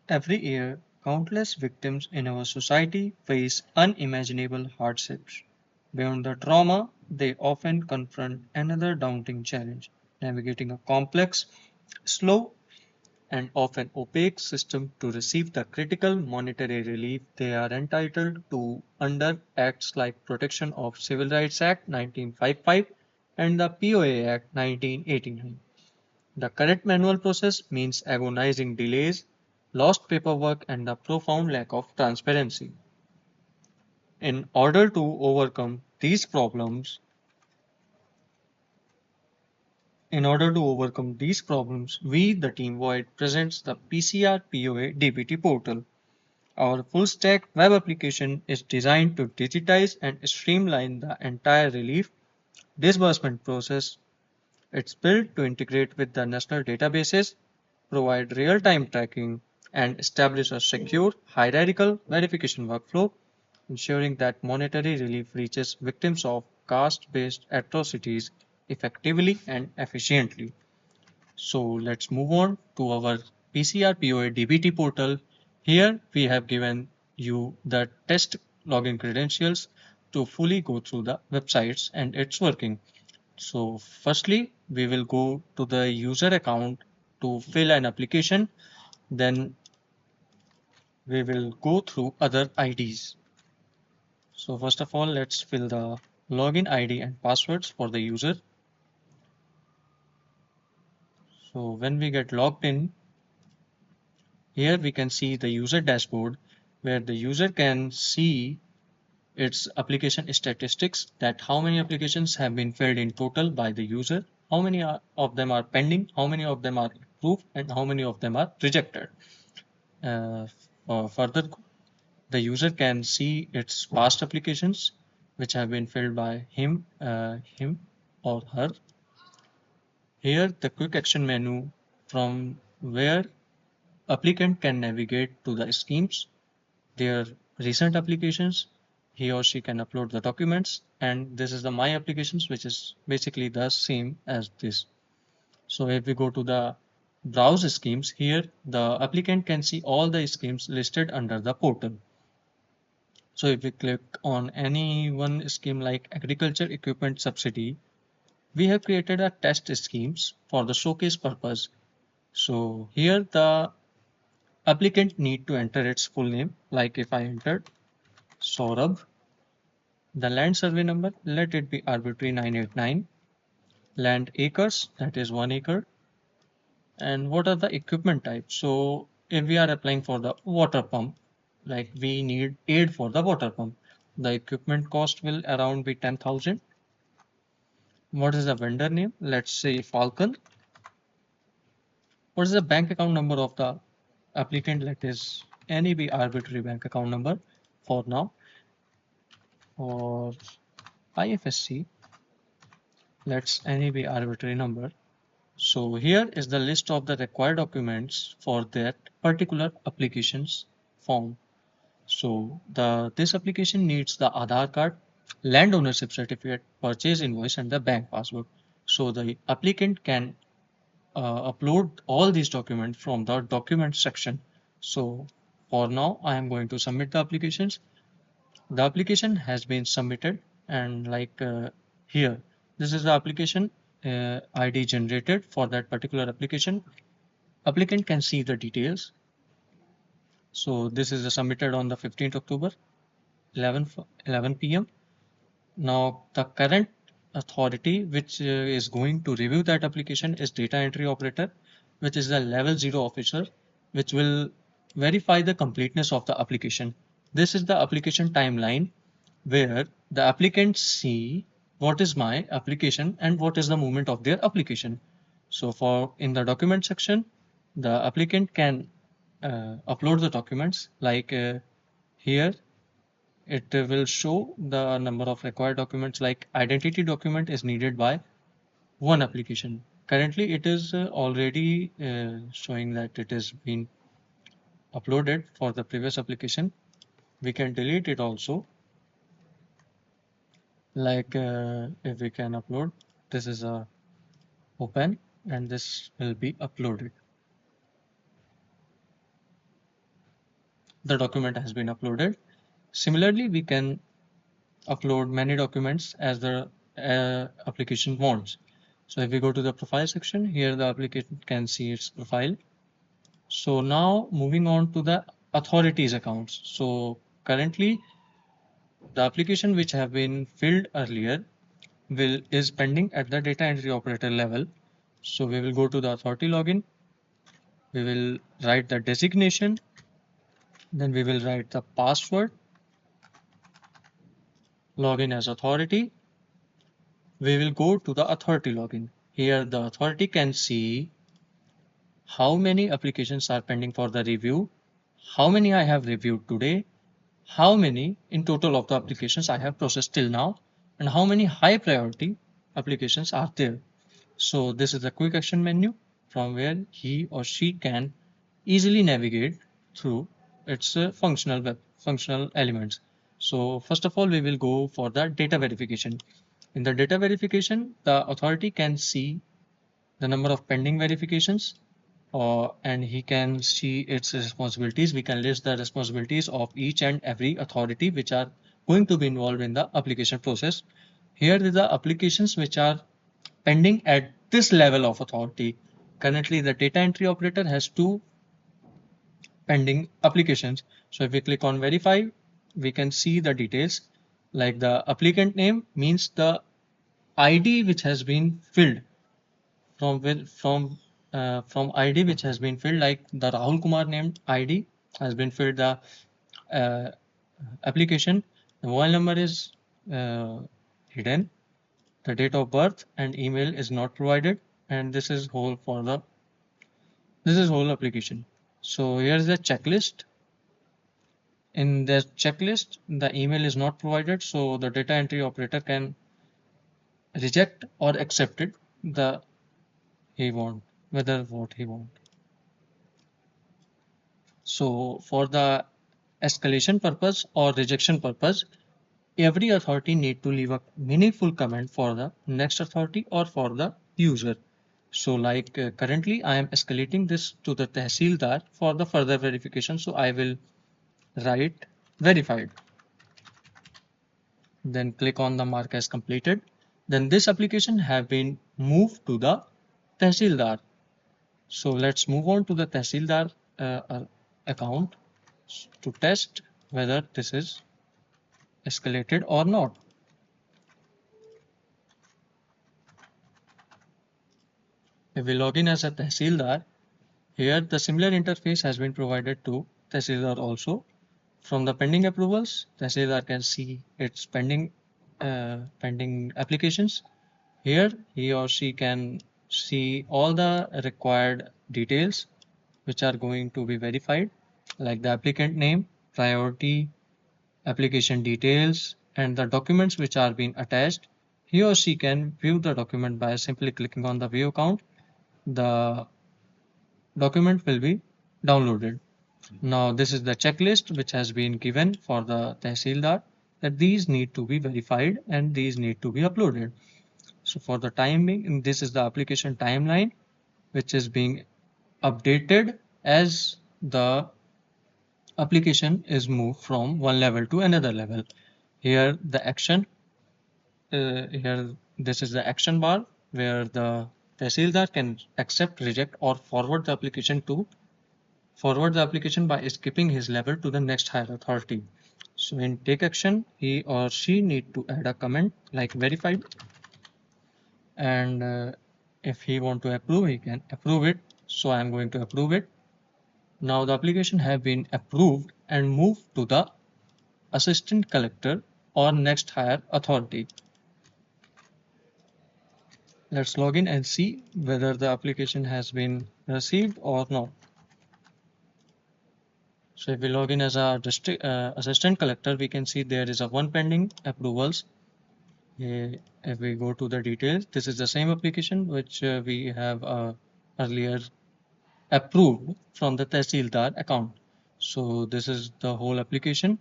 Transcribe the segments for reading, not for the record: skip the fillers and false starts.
Every year, countless victims in our society face unimaginable hardships. Beyond the trauma, they often confront another daunting challenge: navigating a complex, slow, and often opaque system to receive the critical monetary relief they are entitled to under acts like Protection of Civil Rights Act 1955 and the PoA Act 1989. The current manual process means agonizing delays, lost paperwork, and a profound lack of transparency. In order to overcome these problems, we, the team Void, presents the PCR PoA DBT portal. Our full stack web application is designed to digitize and streamline the entire relief disbursement process. It's built to integrate with the national databases, provide real-time tracking, and establish a secure, hierarchical verification workflow, ensuring that monetary relief reaches victims of caste-based atrocities effectively and efficiently. So let's move on to our PCR POA DBT portal. Here we have given you the test login credentials to fully go through the websites and it's working. So firstly, we will go to the user account to fill an application. Then we will go through other IDs. So first of all, let's fill the login ID and passwords for the user. So when we get logged in, here we can see the user dashboard where the user can see its application statistics, that how many applications have been filled in total by the user, how many of them are pending, how many of them are approved, and how many of them are rejected. Uh, Further, the user can see its past applications which have been filled by him or her. Here, the quick action menu from where applicant can navigate to the schemes, their recent applications. He or she can upload the documents, and this is the my applications, which is basically the same as this. So if we go to the browse schemes, here the applicant can see all the schemes listed under the portal. So if we click on any one scheme like agriculture equipment subsidy, we have created a test schemes for the showcase purpose. So here the applicant need to enter its full name, like if I entered Saurabh, the land survey number, let it be arbitrary 989, land acres, that is 1 acre, and what are the equipment types. So if we are applying for the water pump, like we need aid for the water pump, the equipment cost will around be 10,000. What is the vendor name? Let's say Falcon. What is the bank account number of the applicant? That is any be arbitrary bank account number for now. For IFSC, let's any be arbitrary number. So here is the list of the required documents for that particular applications form. So this application needs the Aadhaar card, land ownership certificate, purchase invoice, and the bank passbook. So the applicant can upload all these documents from the document section. So for now, I am going to submit the applications. The application has been submitted, and here, this is the application ID generated for that particular application. Applicant can see the details. So this is submitted on the 15th October, 11 p.m. Now the current authority which is going to review that application is data entry operator, which is the level 0 officer, which will verify the completeness of the application. This is the application timeline where the applicants see what is my application and what is the movement of their application. So for in the document section, the applicant can upload the documents here it will show the number of required documents, like identity document is needed by one application. Currently it is already showing that it has been uploaded for the previous application. We can delete it also, if we can upload, this is a open and this will be uploaded. the document has been uploaded. Similarly, we can upload many documents as the application wants. So if we go to the profile section, here the application can see its profile. So now moving on to the authorities accounts. So currently the application which have been filled earlier is pending at the data entry operator level. So we will go to the authority login. We will write the designation. Then we will write the password. Login as authority. We will go to the authority login. Here the authority can see how many applications are pending for the review, how many I have reviewed today, how many in total of the applications I have processed till now, and how many high priority applications are there. So this is the quick action menu from where he or she can easily navigate through its functional elements. So first of all, we will go for the data verification. In the data verification, the authority can see the number of pending verifications, and he can see its responsibilities. We can list the responsibilities of each and every authority which are going to be involved in the application process. Here is the applications which are pending at this level of authority. Currently, the data entry operator has two pending applications. So if we click on verify, we can see the details like the applicant name means the ID which has been filled from ID which has been filled, like the Rahul Kumar named ID has been filled the uh, application. The mobile number is hidden. The date of birth and email is not provided, and this is whole application. So here's the checklist. In the checklist, the email is not provided, so the data entry operator can reject or accept it the he want whether what he want. So for the escalation purpose or rejection purpose, every authority need to leave a meaningful comment for the next authority or for the user. So like currently I am escalating this to the Tehsildar for the further verification. So I will write verified. Then click on the mark as completed. Then this application have been moved to the Tehsildar. So let's move on to the Tehsildar account to test whether this is escalated or not. If we log in as a Tehsildar, here the similar interface has been provided to Tehsildar also. From the pending approvals, Tehsildar can see its pending applications. Here he or she can see all the required details which are going to be verified, like the applicant name, priority, application details, and the documents which are being attached. He or she can view the document by simply clicking on the view account. The document will be downloaded. Now this is the checklist which has been given for the Tehsildar, that these need to be verified and these need to be uploaded. So for the timing, this is the application timeline which is being updated as the application is moved from one level to another level. Here the action, here this is the action bar where the Tehsildar can accept, reject or forward the application by skipping his level to the next higher authority. So in take action, he or she need to add a comment like verified, and if he want to approve, he can approve it. So I am going to approve it. Now the application have been approved and moved to the assistant collector or next higher authority. Let's log in and see whether the application has been received or not. So if we log in as a assistant collector, we can see there is a one pending approvals. If we go to the details, this is the same application which we have earlier approved from the Tehsildar account. So this is the whole application.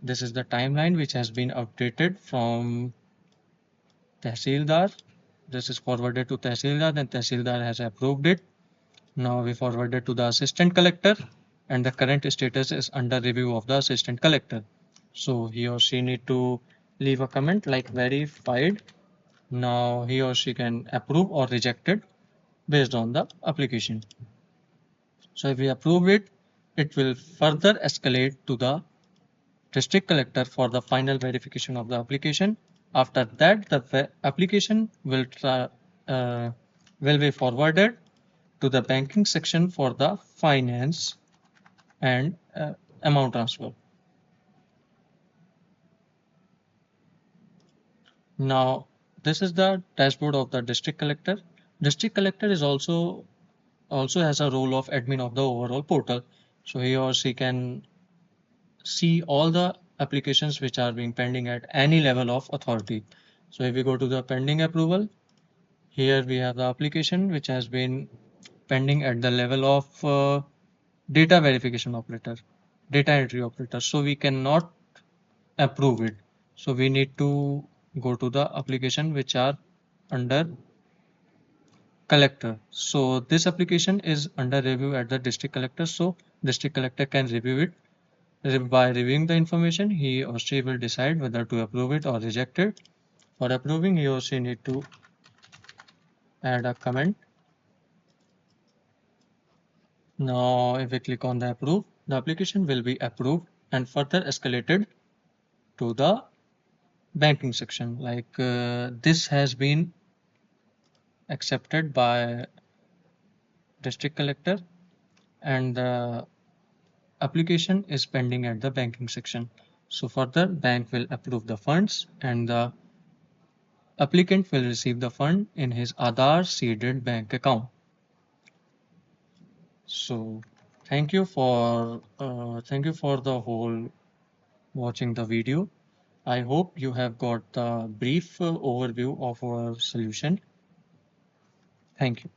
This is the timeline which has been updated from Tehsildar. This is forwarded to Tehsildar, then Tehsildar has approved it. Now we forwarded to the assistant collector. and the current status is under review of the assistant collector. So he or she need to leave a comment like verified. Now he or she can approve or reject it based on the application. So if we approve it, it will further escalate to the district collector for the final verification of the application. After that, the application will be forwarded to the banking section for the finance and amount transfer. Now, this is the dashboard of the district collector. District collector is also has a role of admin of the overall portal. So he or she can see all the applications which are being pending at any level of authority. So if we go to the pending approval, here we have the application which has been pending at the level of data verification operator, data entry operator. So we cannot approve it. So we need to go to the application which are under collector. So this application is under review at the district collector. So district collector can review it. By reviewing the information, he or she will decide whether to approve it or reject it. For approving, he or she need to add a comment. Now, if we click on the approve, the application will be approved and further escalated to the banking section. Like this has been accepted by district collector and the application is pending at the banking section. So further, bank will approve the funds and the applicant will receive the fund in his Aadhaar seeded bank account. So thank you for the whole watching the video. I hope you have got the brief overview of our solution. Thank you.